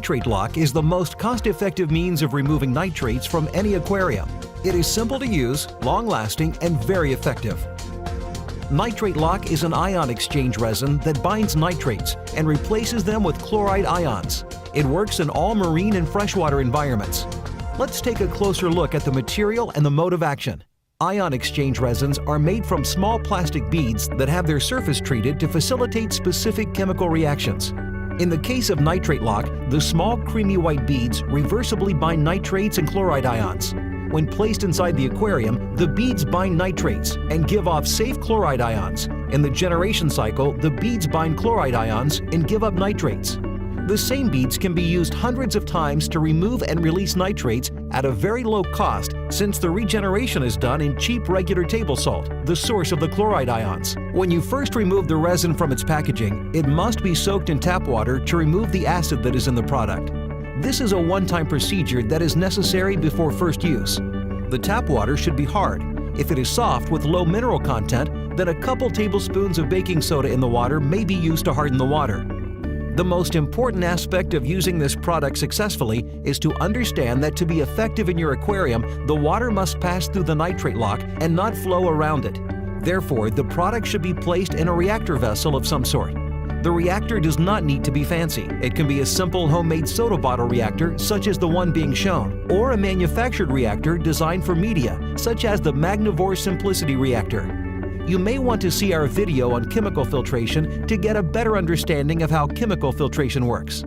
NitrateLock is the most cost-effective means of removing nitrates from any aquarium. It is simple to use, long-lasting, and very effective. NitrateLock is an ion exchange resin that binds nitrates and replaces them with chloride ions. It works in all marine and freshwater environments. Let's take a closer look at the material and the mode of action. Ion exchange resins are made from small plastic beads that have their surface treated to facilitate specific chemical reactions. In the case of NitrateLock, the small creamy white beads reversibly bind nitrates and chloride ions. When placed inside the aquarium, the beads bind nitrates and give off safe chloride ions. In the generation cycle, the beads bind chloride ions and give up nitrates. The same beads can be used hundreds of times to remove and release nitrates at a very low cost, since the regeneration is done in cheap regular table salt, the source of the chloride ions. When you first remove the resin from its packaging, it must be soaked in tap water to remove the acid that is in the product. This is a one-time procedure that is necessary before first use. The tap water should be hard. If it is soft with low mineral content, then a couple tablespoons of baking soda in the water may be used to harden the water. The most important aspect of using this product successfully is to understand that to be effective in your aquarium, the water must pass through the NitrateLock and not flow around it. Therefore, the product should be placed in a reactor vessel of some sort. The reactor does not need to be fancy. It can be a simple homemade soda bottle reactor, such as the one being shown, or a manufactured reactor designed for media, such as the Magnavore Simplicity Reactor. You may want to see our video on chemical filtration to get a better understanding of how chemical filtration works.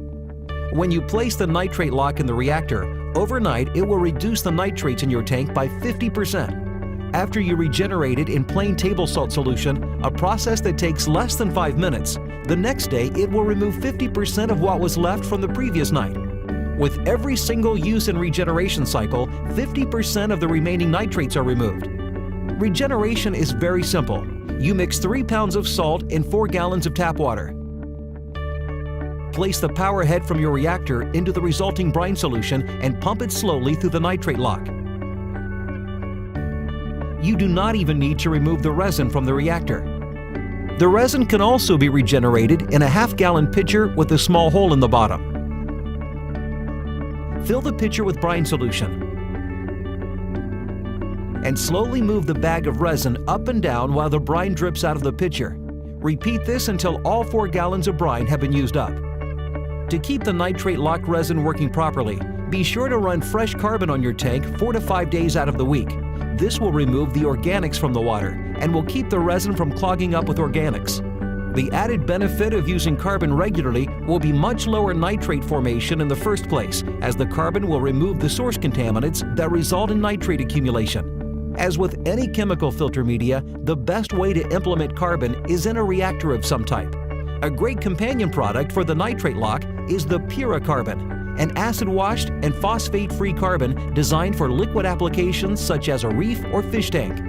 When you place the NitrateLock in the reactor, overnight it will reduce the nitrates in your tank by 50%. After you regenerate it in plain table salt solution, a process that takes less than 5 minutes, the next day it will remove 50% of what was left from the previous night. With every single use and regeneration cycle, 50% of the remaining nitrates are removed. Regeneration is very simple. You mix 3 pounds of salt in 4 gallons of tap water. Place the power head from your reactor into the resulting brine solution and pump it slowly through the NitrateLock. You do not even need to remove the resin from the reactor. The resin can also be regenerated in a half-gallon pitcher with a small hole in the bottom. Fill the pitcher with brine solution and slowly move the bag of resin up and down while the brine drips out of the pitcher. Repeat this until all 4 gallons of brine have been used up. To keep the NitrateLock resin working properly, be sure to run fresh carbon on your tank 4 to 5 days out of the week. This will remove the organics from the water and will keep the resin from clogging up with organics. The added benefit of using carbon regularly will be much lower nitrate formation in the first place, as the carbon will remove the source contaminants that result in nitrate accumulation. As with any chemical filter media, the best way to implement carbon is in a reactor of some type. A great companion product for the NitrateLock is the Pura carbon, an acid-washed and phosphate-free carbon designed for liquid applications such as a reef or fish tank.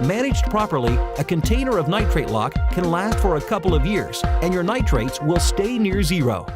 Managed properly, a container of NitrateLock can last for a couple of years, and your nitrates will stay near zero.